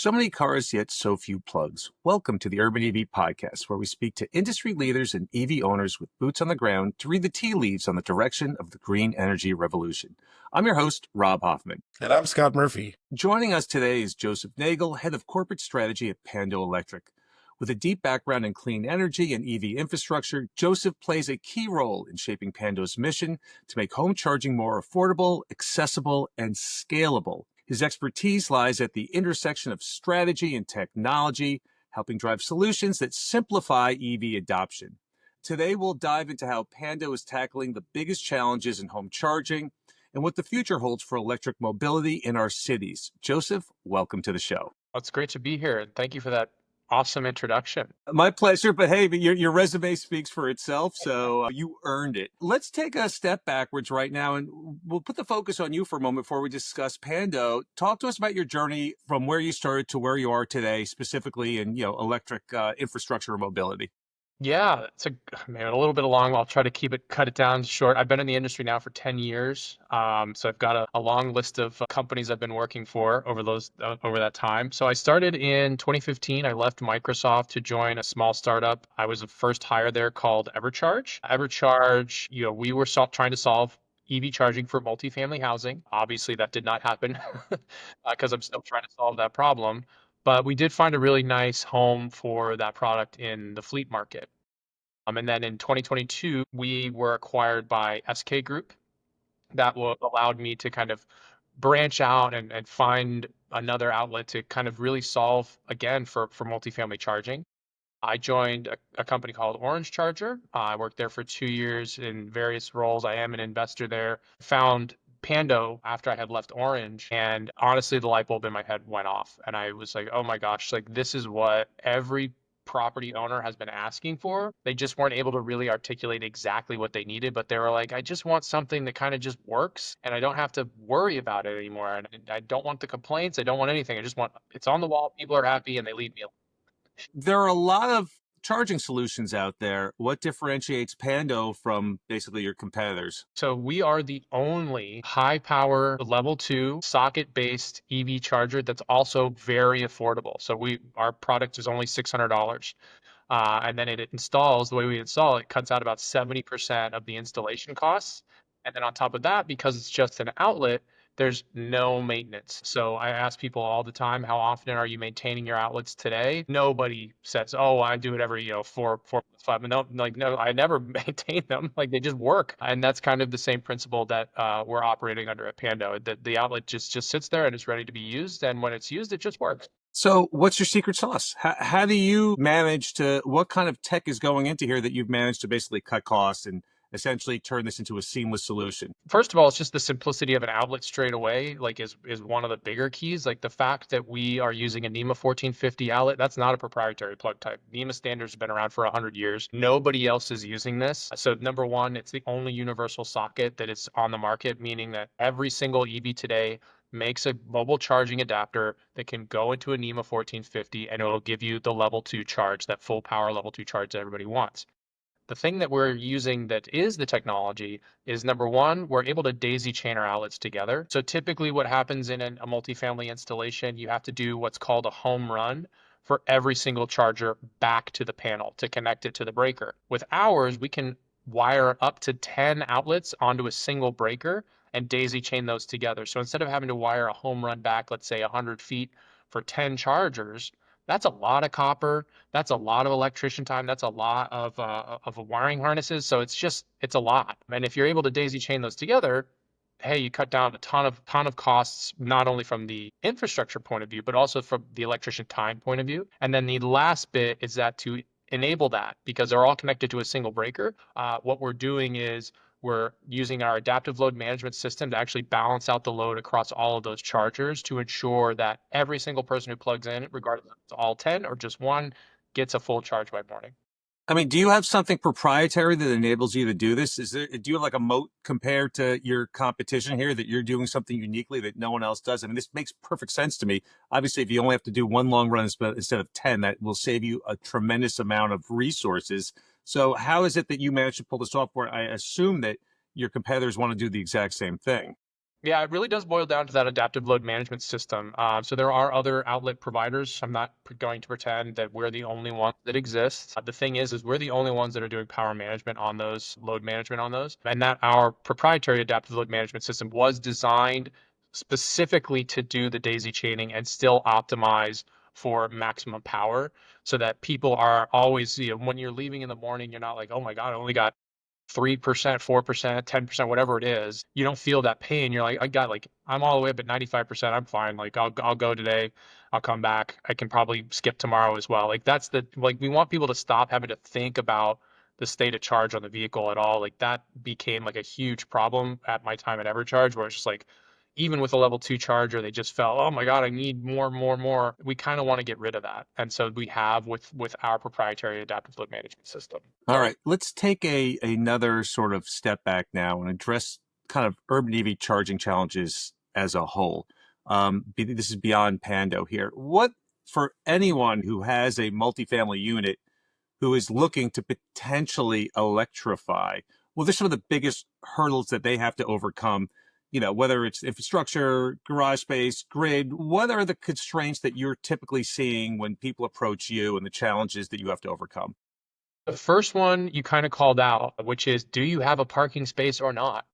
So many cars, yet so few plugs. Welcome to the Urban EV Podcast, where we speak to industry leaders and EV owners with boots on the ground to read the tea leaves on the direction of the green energy revolution. I'm your host, Rob Hoffman. And I'm Scott Murphy. Joining us today is Joseph Nagle, Head of Corporate Strategy at Pando Electric. With a deep background in clean energy and EV infrastructure, Joseph plays a key role in shaping Pando's mission to make home charging more affordable, accessible, and scalable. His expertise lies at the intersection of strategy and technology, helping drive solutions that simplify EV adoption. Today, we'll dive into how Pando is tackling the biggest challenges in home charging and what the future holds for electric mobility in our cities. Joseph, welcome to the show. It's great to be here, and thank you for that awesome introduction. My pleasure, but hey, your resume speaks for itself, so you earned it. Let's take a step backwards right now, and we'll put the focus on you for a moment before we discuss Pando. Talk to us about your journey from where you started to where you are today, specifically in electric infrastructure and mobility. Yeah, it's a little bit long. I'll try to cut it down short. I've been in the industry now for 10 years. So I've got a long list of companies I've been working for over that time. So I started in 2015. I left Microsoft to join a small startup. I was the first hire there called EverCharge. EverCharge, we were trying to solve EV charging for multifamily housing. Obviously, that did not happen because I'm still trying to solve that problem. But we did find a really nice home for that product in the fleet market. And then in 2022, we were acquired by SK Group. That allowed me to kind of branch out and find another outlet to kind of really solve, again, for multifamily charging. I joined a company called Orange Charger. I worked there for 2 years in various roles. I am an investor there. Found Pando after I had left Orange, and honestly, the light bulb in my head went off, and I was like, oh my gosh, like this is what every property owner has been asking for. They just weren't able to really articulate exactly what they needed, but they were like, I just want something that kind of just works and I don't have to worry about it anymore. And I don't want the complaints. I don't want anything. I just want it's on the wall. People are happy and they leave me alone. There are a lot of charging solutions out there. What differentiates Pando from basically your competitors? So we are the only high power level 2 socket based EV charger that's also very affordable. So our product is only $600. And then the way we install it cuts out about 70% of the installation costs. And then on top of that, because it's just an outlet, there's no maintenance. So I ask people all the time, how often are you maintaining your outlets today? Nobody says, oh, I do it every, 4, 5. No, I never maintain them. Like they just work. And that's kind of the same principle that we're operating under at Pando. The outlet just sits there and it's ready to be used. And when it's used, it just works. So what's your secret sauce? How do you manage what kind of tech is going into here that you've managed to basically cut costs and essentially turn this into a seamless solution? First of all, it's just the simplicity of an outlet straight away, like is one of the bigger keys. Like the fact that we are using a NEMA 1450 outlet, that's not a proprietary plug type. NEMA standards have been around for 100 years. Nobody else is using this. So number one, it's the only universal socket that is on the market, meaning that every single EV today makes a mobile charging adapter that can go into a NEMA 1450 and it'll give you the level 2 charge, that full power level 2 charge that everybody wants. The thing that we're using that is the technology is number one, we're able to daisy chain our outlets together. So typically what happens in a multifamily installation, you have to do what's called a home run for every single charger back to the panel to connect it to the breaker. With ours, we can wire up to 10 outlets onto a single breaker and daisy chain those together. So instead of having to wire a home run back, let's say 100 feet for 10 chargers, that's a lot of copper. That's a lot of electrician time. That's a lot of wiring harnesses. So it's a lot. And if you're able to daisy chain those together, hey, you cut down a ton of costs, not only from the infrastructure point of view, but also from the electrician time point of view. And then the last bit is that to enable that, because they're all connected to a single breaker, what we're doing is we're using our adaptive load management system to actually balance out the load across all of those chargers to ensure that every single person who plugs in, regardless if it's all 10 or just one, gets a full charge by morning. I mean, do you have something proprietary that enables you to do this? Do you have like a moat compared to your competition here that you're doing something uniquely that no one else does? I mean, this makes perfect sense to me. Obviously, if you only have to do one long run instead of 10, that will save you a tremendous amount of resources. So how is it that you managed to pull this off where I assume that your competitors want to do the exact same thing? Yeah, it really does boil down to that adaptive load management system. So there are other outlet providers. I'm not going to pretend that we're the only one that exists. The thing is we're the only ones that are doing power management on those, load management on those, and that our proprietary adaptive load management system was designed specifically to do the daisy chaining and still optimize for maximum power, so that people are always, when you're leaving in the morning, you're not like, oh my God, I only got 3%, 4%, 10%, whatever it is, you don't feel that pain. You're like, I got like, I'm all the way up at 95%. I'm fine. Like, I'll go today. I'll come back. I can probably skip tomorrow as well. Like, that's the, like, we want people to stop having to think about the state of charge on the vehicle at all. Like, that became like a huge problem at my time at EverCharge, where it's just like, even with a level 2 charger, they just felt, oh my God, I need more, more, more. We kind of want to get rid of that. And so we have with our proprietary adaptive load management system. All right, let's take another sort of step back now and address kind of urban EV charging challenges as a whole. This is beyond Pando here. What, for anyone who has a multifamily unit who is looking to potentially electrify, well, there's some of the biggest hurdles that they have to overcome. Whether it's infrastructure, garage space, grid, what are the constraints that you're typically seeing when people approach you and the challenges that you have to overcome? The first one you kind of called out, which is, do you have a parking space or not?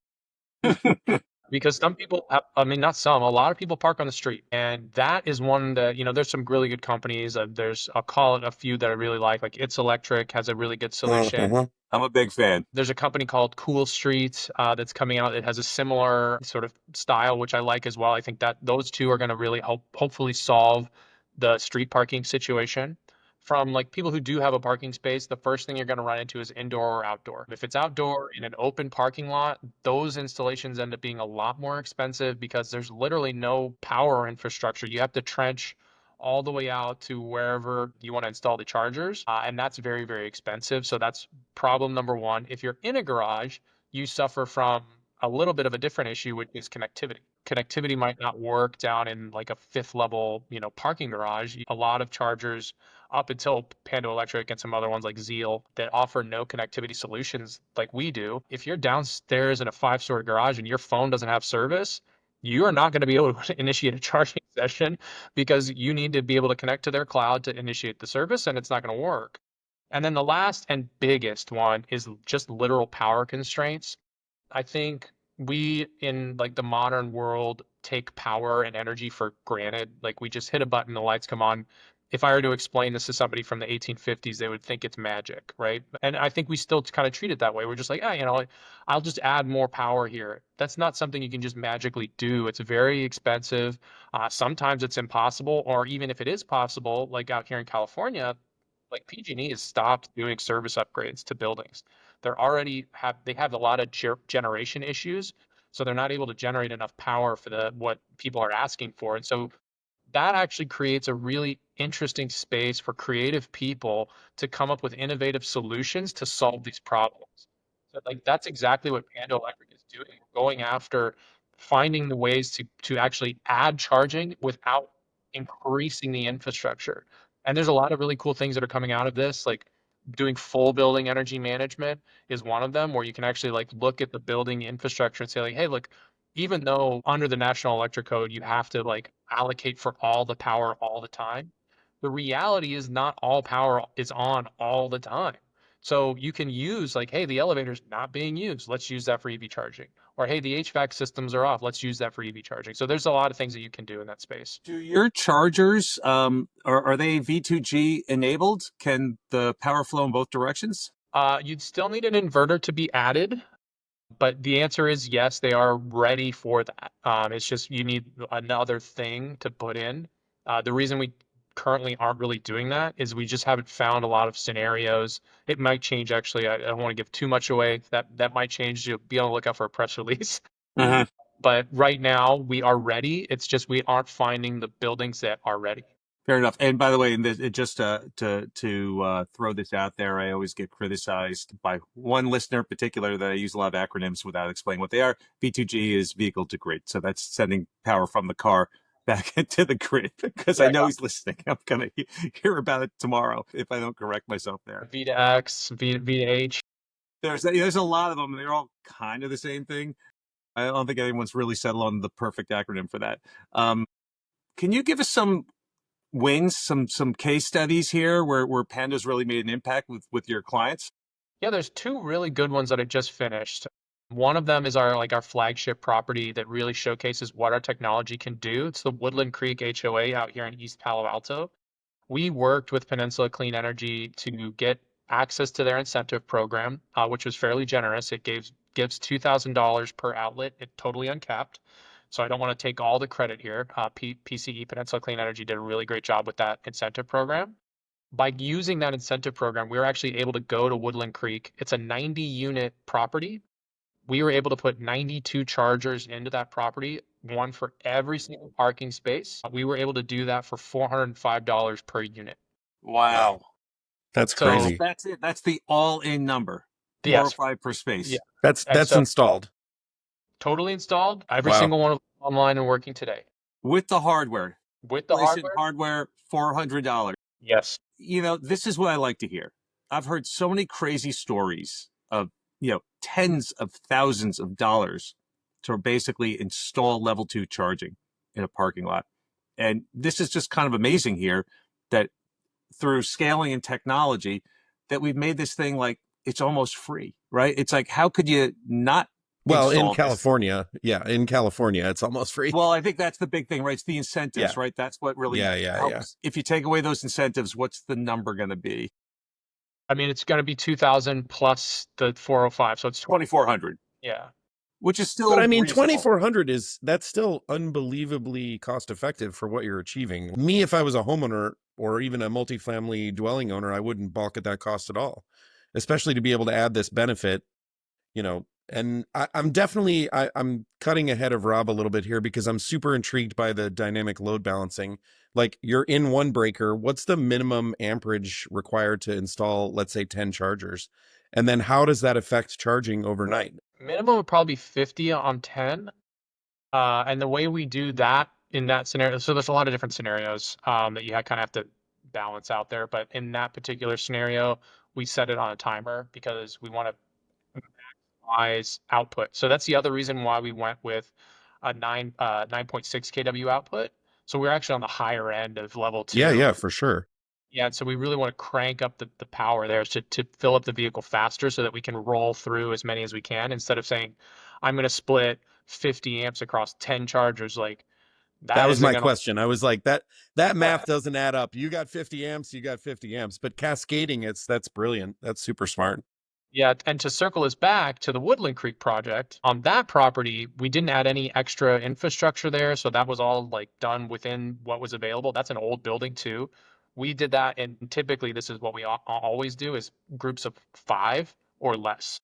Because some people have, I mean, not some, a lot of people park on the street. And that is one that, there's some really good companies. I'll call it a few that I really like It's Electric has a really good solution. I'm a big fan. There's a company called Cool Street that's coming out. It has a similar sort of style, which I like as well. I think that those two are going to really hopefully solve the street parking situation. From like people who do have a parking space, the first thing you're going to run into is indoor or outdoor. If it's outdoor in an open parking lot, those installations end up being a lot more expensive because there's literally no power infrastructure. You have to trench all the way out to wherever you want to install the chargers. And that's very, very expensive. So that's problem number one. If you're in a garage, you suffer from a little bit of a different issue, which is connectivity. Connectivity might not work down in like a fifth level, parking garage. A lot of chargers up until Pando Electric and some other ones like Zeal that offer no connectivity solutions like we do. If you're downstairs in a 5-story garage and your phone doesn't have service, you are not going to be able to initiate a charging session because you need to be able to connect to their cloud to initiate the service, and it's not going to work. And then the last and biggest one is just literal power constraints. I think we in like the modern world take power and energy for granted. Like we just hit a button, the lights come on. If I were to explain this to somebody from the 1850s, they would think it's magic, right? And I think we still kind of treat it that way. We're just like, I'll just add more power here. That's not something you can just magically do. It's very expensive. Sometimes it's impossible, or even if it is possible, like out here in California, like PG&E has stopped doing service upgrades to buildings. They have a lot of generation issues, so they're not able to generate enough power for the what people are asking for. And so that actually creates a really interesting space for creative people to come up with innovative solutions to solve these problems. So like that's exactly what Pando Electric is doing, going after finding the ways to actually add charging without increasing the infrastructure. And there's a lot of really cool things that are coming out of this, like doing full building energy management is one of them, where you can actually like look at the building infrastructure and say like, hey, look, even though under the National Electric Code you have to like allocate for all the power all the time, the reality is not all power is on all the time. So you can use like, hey, the elevator's not being used. Let's use that for EV charging. Or hey, the HVAC systems are off. Let's use that for EV charging. So there's a lot of things that you can do in that space. Do your chargers, are they V2G enabled? Can the power flow in both directions? You'd still need an inverter to be added, but the answer is yes, they are ready for that. It's just you need another thing to put in. The reason we currently aren't really doing that is we just haven't found a lot of scenarios. It might change actually. I don't want to give too much away. That might change. You'll be on the lookout for a press release. Mhm. But right now we are ready. It's just we aren't finding the buildings that are ready. Fair enough. And by the way, just to throw this out there, I always get criticized by one listener in particular that I use a lot of acronyms without explaining what they are. V2G is vehicle to grid, so that's sending power from the car back into the grid. Because I Yeah, know he's listening. I'm gonna hear about it tomorrow if I don't correct myself there. V to X, V to H. There's a lot of them. They're all kind of the same thing. I don't think anyone's really settled on the perfect acronym for that. Can you give us some wins, some case studies here where Pando's really made an impact with your clients? Yeah, there's two really good ones that I just finished. One of them is our flagship property that really showcases what our technology can do. It's the Woodland Creek HOA out here in East Palo Alto. We worked with Peninsula Clean Energy to get access to their incentive program, which was fairly generous. It gives $2,000 per outlet, it totally uncapped. So I don't want to take all the credit here. PCE, Peninsula Clean Energy, did a really great job with that incentive program. By using that incentive program, we were actually able to go to Woodland Creek. It's a 90 unit property. We were able to put 92 chargers into that property, one for every single parking space. We were able to do that for $405 per unit. Wow. That's So, crazy. That's it. That's the all-in number. yes, 405 per yeah. space. And That's so installed. totally installed, every Wow. single one of them online and working today. With the hardware. With the Installation hardware? hardware, $400. Yes. This is what I like to hear. I've heard so many crazy stories of, tens of thousands of dollars to basically install level 2 charging in a parking lot. And this is just kind of amazing here that through scaling and technology that we've made this thing like it's almost free, right? It's like, how could you not Well, in install this? California, in California, it's almost free. Well, I think that's the big thing, right? It's the incentives, Yeah. right? That's what really Yeah. helps. If you take away those incentives, what's the number going to be? I mean, it's going to be 2000 plus the 405. So it's 2,400, yeah. which is But still I mean, reasonable. 2,400 that's still unbelievably cost effective for what you're achieving. Me, if I was a homeowner or even a multifamily dwelling owner, I wouldn't balk at that cost at all, especially to be able to add this benefit, and I'm cutting ahead of Rob a little bit here because I'm super intrigued by the dynamic load balancing. Like, you're in one breaker, what's the minimum amperage required to install, let's say, 10 chargers? And then how does that affect charging overnight? Minimum would probably be 50 on 10. And the way we do that in that scenario, so there's a lot of different scenarios that you kind of have to balance out there. But in that particular scenario, we set it on a timer because we want to maximize output. So that's the other reason why we went with a 9.6 kW output. So we're actually on the higher end of level 2. Yeah, for sure. Yeah, so we really want to crank up the power there to fill up the vehicle faster so that we can roll through as many as we can instead of saying, I'm going to split 50 amps across 10 chargers. Like, That that was isn't my going to. question. I was like, that math doesn't add up. You got 50 amps, you got 50 amps, but cascading, that's brilliant. That's super smart. Yeah, and to circle us back to the Woodland Creek project, on that property, we didn't add any extra infrastructure there, so that was all like done within what was available. That's an old building too. We did that, and typically this is what we always do is groups of 5 or less.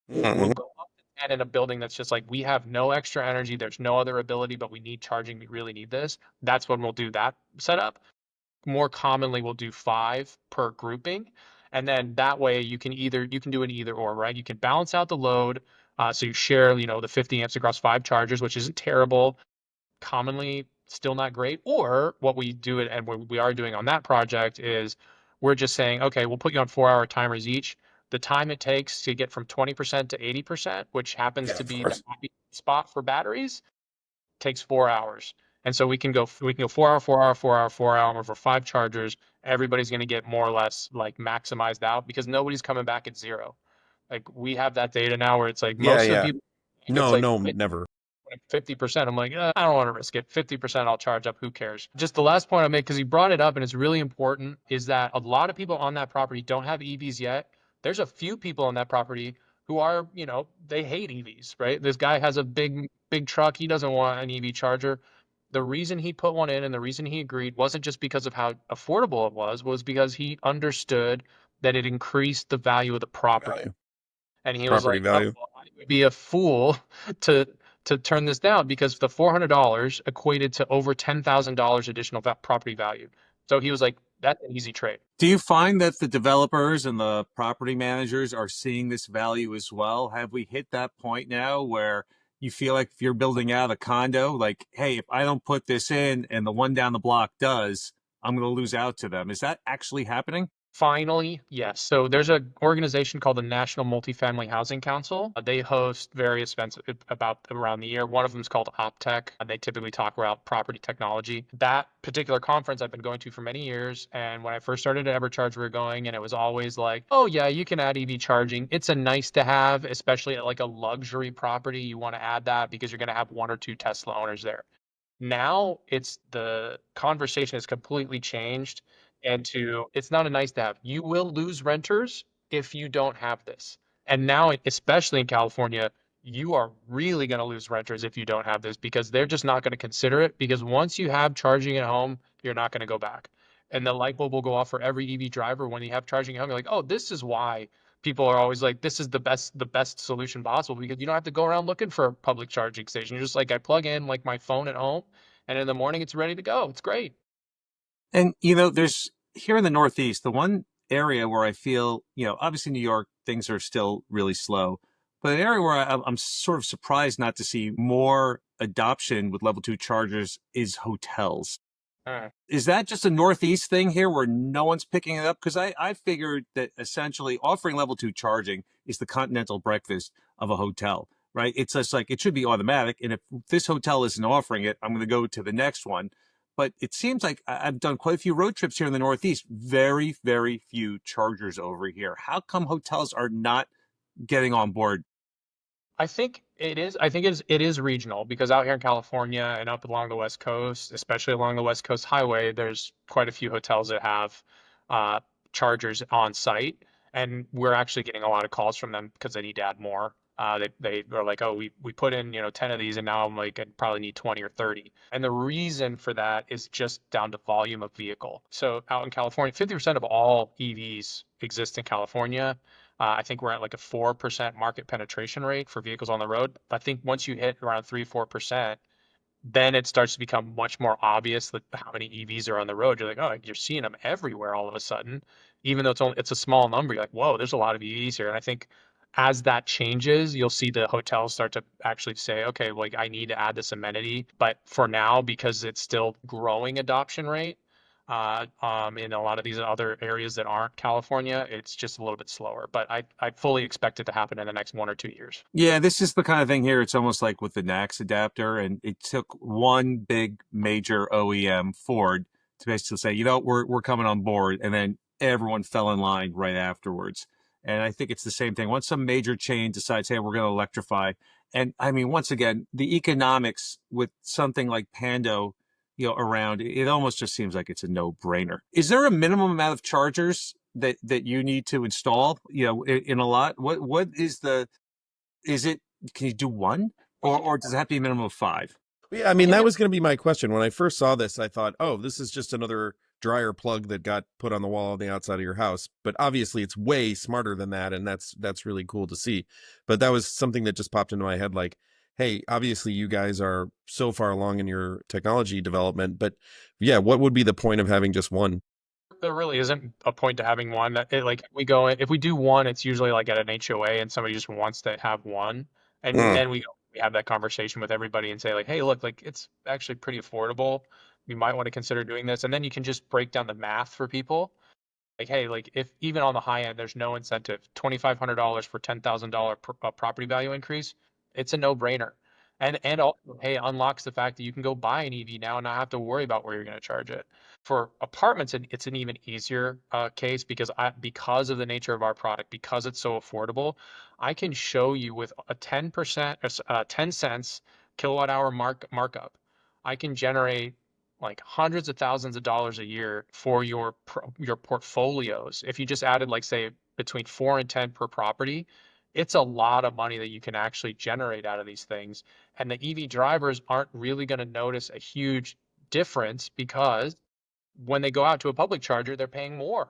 We'll go up to 10 in a building that's just like, we have no extra energy, there's no other ability, but we need charging, we really need this. That's when we'll do that setup. More commonly, we'll do 5 per grouping. And then that way you can do an either or, right? You can balance out the load. So you share, the 50 amps across 5 chargers, which isn't terrible. Commonly still not great. Or what we do it and what we are doing on that project is we're just saying, okay, we'll put you on 4-hour timers each. The time it takes to get from 20% to 80%, which happens Yeah, to of be the course. happy spot for batteries, takes 4 hours. And so we can go 4 hour, 4 hour, 4 hour, 4 hour for 5 chargers. Everybody's going to get more or less like maximized out because nobody's coming back at zero. Like, we have that data now where it's like most of the Yeah. people, it's No, like no, never. 50%. I'm like, I don't want to risk it. 50% I'll charge up. Who cares? Just the last point I make, because he brought it up and it's really important, is that a lot of people on that property don't have EVs yet. There's a few people on that property who are, they hate EVs, right? This guy has a big truck. He doesn't want an EV charger. The reason he put one in and the reason he agreed wasn't just because of how affordable it was because he understood that it increased the value of the property. Value. And he was Property like, "Oh, value. well, I would be a fool to turn this down because the $400 equated to over $10,000 additional property value." So he was like, "That's an easy trade." Do you find that the developers and the property managers are seeing this value as well? Have we hit that point now where you feel like if you're building out a condo, like, hey, if I don't put this in and the one down the block does, I'm going to lose out to them? Is that actually happening? Finally, yes. So there's an organization called the National Multifamily Housing Council. They host various events about around the year. One of them is called OpTech. They typically talk about property technology. That particular conference I've been going to for many years. And when I first started at EverCharge, we were going, and it was always like, oh yeah, you can add EV charging. It's a nice to have, especially at like a luxury property. You want to add that because you're going to have one or two Tesla owners there. Now it's the conversation has completely changed into it's not a nice to have. You will lose renters if you don't have this. And now, especially in California, you are really going to lose renters if you don't have this because they're just not going to consider it because once you have charging at home, you're not going to go back. And the light bulb will go off for every EV driver when you have charging at home. You're like, oh, this is why people are always like, this is the best solution possible because you don't have to go around looking for a public charging station. You're just like, I plug in like my phone at home, and in the morning it's ready to go. It's great. And, there's here in the Northeast, the one area where I feel, obviously New York, things are still really slow, but an area where I'm sort of surprised not to see more adoption with level two chargers is hotels. Uh, Is that just a Northeast thing here where no one's picking it up? Because I figured that essentially offering level two charging is the continental breakfast of a hotel, right? It's just like it should be automatic. And if this hotel isn't offering it, I'm going to go to the next one. But it seems like I've done quite a few road trips here in the Northeast, very, very few chargers over here. How come hotels are not getting on board? I think it is. I think it is regional because out here in California and up along the West Coast, especially along the West Coast Highway, there's quite a few hotels that have uh, chargers on site, and we're actually getting a lot of calls from them because they need to add more. They are like, oh, we put in 10 of these, and now I'm like, I probably need 20 or 30. And the reason for that is just down to volume of vehicle. So out in California, 50% of all EVs exist in California. I think we're at like a 4% market penetration rate for vehicles on the road. I think once you hit around 3-4%, then it starts to become much more obvious that how many EVs are on the road. You're like, oh, you're seeing them everywhere all of a sudden, even though it's a small number. You're like, whoa, there's a lot of EVs here. And I think as that changes, you'll see the hotels start to actually say, okay, like I need to add this amenity. But for now, because it's still growing adoption rate, in a lot of these other areas that aren't California, it's just a little bit slower. But I fully expect it to happen in the next 1 or 2 years. Yeah, this is the kind of thing here. It's almost like with the NAX adapter, and it took one big major OEM, Ford, to basically say, we're coming on board, and then everyone fell in line right afterwards. And I think it's the same thing. Once some major chain decides, hey, we're going to electrify, and I mean, once again, the economics with something like Pando, around, it almost just seems like it's a no-brainer. Is there a minimum amount of chargers that you need to install, in a lot? What is it, can you do one? Or does it have to be a minimum of five? Yeah, I mean, that was going to be my question. When I first saw this, I thought, oh, this is just another dryer plug that got put on the wall on the outside of your house. But obviously, it's way smarter than that, and that's really cool to see. But that was something that just popped into my head, like, hey, obviously, you guys are so far along in your technology development, but yeah, what would be the point of having just one? There really isn't a point to having one. Like we go if we do one, it's usually like at an HOA and somebody just wants to have one, and Mm. then we have that conversation with everybody and say like, hey, look, like it's actually pretty affordable. You might want to consider doing this, and then you can just break down the math for people. Like, hey, like if even on the high end, there's no incentive, $2,500 for $10,000 property value increase, it's a no-brainer. And also, hey, unlocks the fact that you can go buy an EV now and not have to worry about where you're going to charge it. For apartments, it's an even easier case because of the nature of our product, because it's so affordable, I can show you with a 10% 10 cents kilowatt hour markup, I can generate like hundreds of thousands of dollars a year for your portfolios. If you just added like say between 4 and 10 per property, it's a lot of money that you can actually generate out of these things. And the EV drivers aren't really going to notice a huge difference because when they go out to a public charger, they're paying more.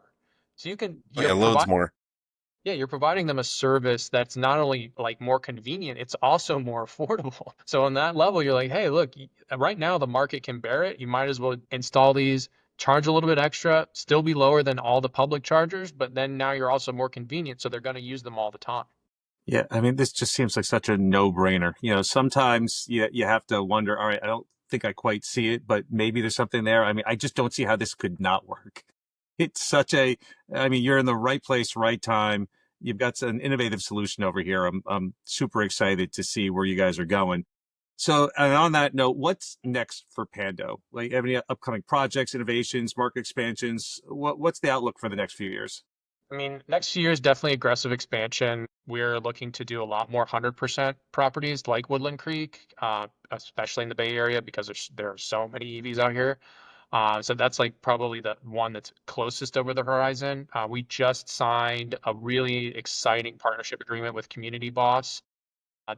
So Yeah, loads more. you're providing them a service that's not only like more convenient, it's also more affordable. So on that level, you're like, hey, look, right now the market can bear it. You might as well install these, charge a little bit extra, still be lower than all the public chargers, but then now you're also more convenient, so they're going to use them all the time. Yeah, I mean, this just seems like such a no-brainer. Sometimes you have to wonder, all right, I don't think I quite see it, but maybe there's something there. I mean, I just don't see how this could not work. It's such a, I mean, you're in the right place, right time. You've got an innovative solution over here. I'm super excited to see where you guys are going. So, and on that note, what's next for Pando? Like, have any upcoming projects, innovations, market expansions? What's the outlook for the next few years? I mean, next year is definitely aggressive expansion. We're looking to do a lot more 100% properties like Woodland Creek, especially in the Bay Area because there are so many EVs out here. So that's like probably the one that's closest over the horizon. We just signed a really exciting partnership agreement with Community Boss.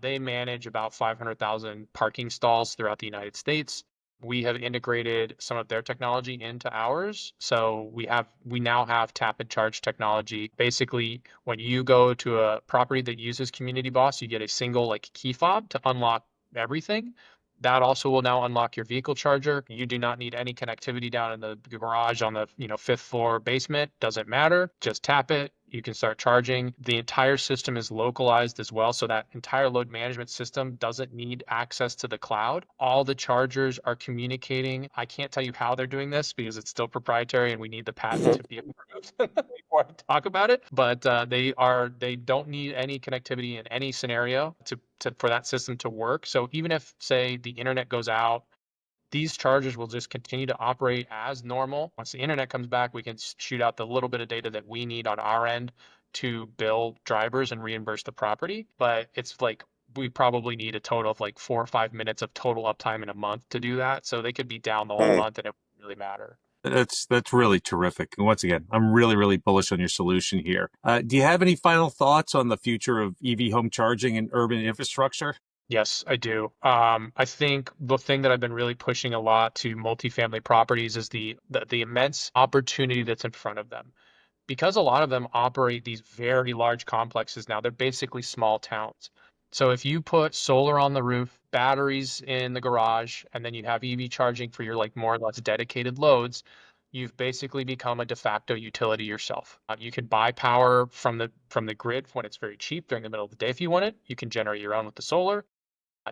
They manage about 500,000 parking stalls throughout the United States. We have integrated some of their technology into ours. So we now have tap and charge technology. Basically, when you go to a property that uses Community Boss, you get a single like key fob to unlock everything. That also will now unlock your vehicle charger. You do not need any connectivity down in the garage on the, fifth floor basement. Doesn't matter. Just tap it. You can start charging. The entire system is localized as well. So that entire load management system doesn't need access to the cloud. All the chargers are communicating. I can't tell you how they're doing this because it's still proprietary and we need the patent to be approved before I talk about it. But they don't need any connectivity in any scenario for that system to work. So even if, say, the internet goes out, these chargers will just continue to operate as normal. Once the internet comes back, we can shoot out the little bit of data that we need on our end to bill drivers and reimburse the property. But it's like we probably need a total of like 4 or 5 minutes of total uptime in a month to do that. So they could be down the whole month and it wouldn't really matter. That's really terrific. And once again, I'm really, really bullish on your solution here. Do you have any final thoughts on the future of EV home charging and urban infrastructure? Yes, I do. I think the thing that I've been really pushing a lot to multifamily properties is the immense opportunity that's in front of them. Because a lot of them operate these very large complexes now, they're basically small towns. So if you put solar on the roof, batteries in the garage, and then you have EV charging for your like more or less dedicated loads, you've basically become a de facto utility yourself. You can buy power from the grid when it's very cheap during the middle of the day if you want it. You can generate your own with the solar.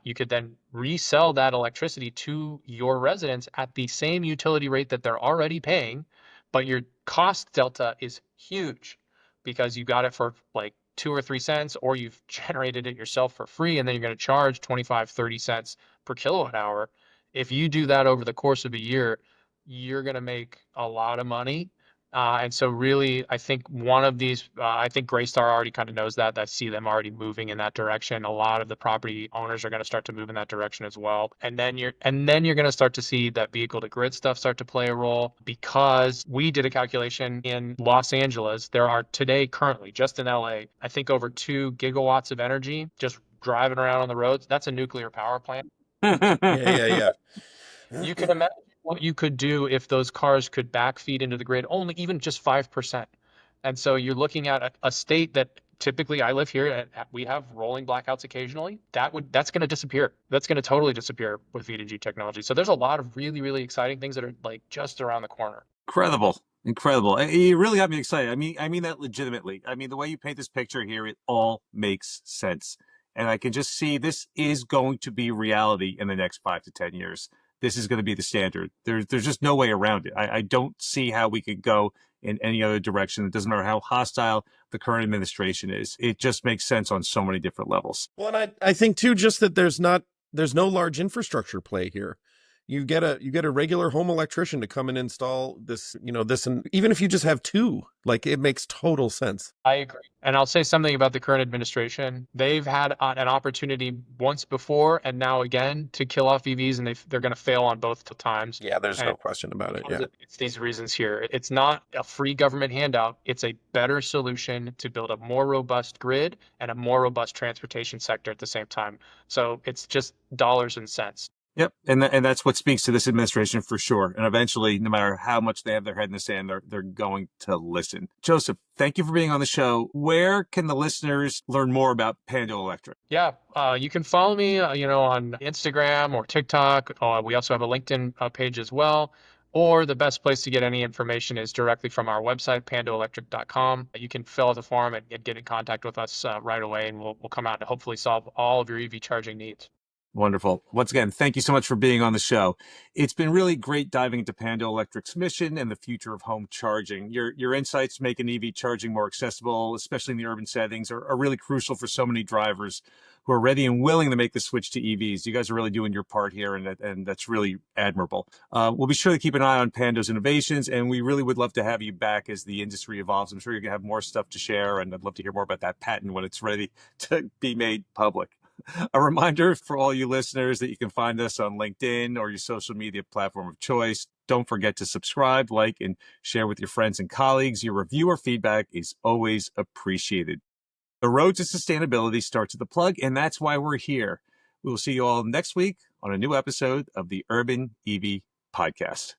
You could then resell that electricity to your residents at the same utility rate that they're already paying, but your cost delta is huge because you got it for like 2 or 3 cents, or you've generated it yourself for free, and then you're going to charge 25, 30 cents per kilowatt hour. If you do that over the course of a year, you're going to make a lot of money. And so really, I think I think Greystar already kind of knows that. I see them already moving in that direction. A lot of the property owners are going to start to move in that direction as well. And then you're going to start to see that vehicle to grid stuff start to play a role because we did a calculation in Los Angeles. There are today currently just in LA, I think over 2 gigawatts of energy just driving around on the roads. That's a nuclear power plant. Yeah, yeah, yeah. You can imagine what you could do if those cars could backfeed into the grid, only even just 5%. And so you're looking at a state that typically I live here and we have rolling blackouts occasionally. That's going to disappear. That's going to totally disappear with V2G technology. So there's a lot of really, really exciting things that are like just around the corner. Incredible. Incredible. You really got me excited. I mean that legitimately. I mean, the way you paint this picture here, it all makes sense. And I can just see this is going to be reality in the next 5 to 10 years. This is going to be the standard. There's just no way around it. I don't see how we could go in any other direction. It doesn't matter how hostile the current administration is. It just makes sense on so many different levels. Well, and I think too, just that there's no large infrastructure play here. You get a regular home electrician to come and install this, and even if you just have two, like it makes total sense. I agree. And I'll say something about the current administration. They've had an opportunity once before and now again to kill off EVs, and they're going to fail on both times. Yeah, there's And no question about it. Yeah. it's these reasons here. It's not a free government handout. It's a better solution to build a more robust grid and a more robust transportation sector at the same time. So it's just dollars and cents. Yep, and that's what speaks to this administration for sure. And eventually, no matter how much they have their head in the sand, they're going to listen. Joseph, thank you for being on the show. Where can the listeners learn more about Pando Electric? Yeah, you can follow me, on Instagram or TikTok. We also have a LinkedIn page as well. Or the best place to get any information is directly from our website, pandoelectric.com. You can fill out the form and get in contact with us right away, and we'll come out and hopefully solve all of your EV charging needs. Wonderful. Once again, thank you so much for being on the show. It's been really great diving into Pando Electric's mission and the future of home charging. Your insights making EV charging more accessible, especially in the urban settings, are really crucial for so many drivers who are ready and willing to make the switch to EVs. You guys are really doing your part here, and that's really admirable. We'll be sure to keep an eye on Pando's innovations, and we really would love to have you back as the industry evolves. I'm sure you're going to have more stuff to share, and I'd love to hear more about that patent when it's ready to be made public. A reminder for all you listeners that you can find us on LinkedIn or your social media platform of choice. Don't forget to subscribe, like, and share with your friends and colleagues. Your review or feedback is always appreciated. The road to sustainability starts at the plug, and that's why we're here. We will see you all next week on a new episode of the Urban EV Podcast.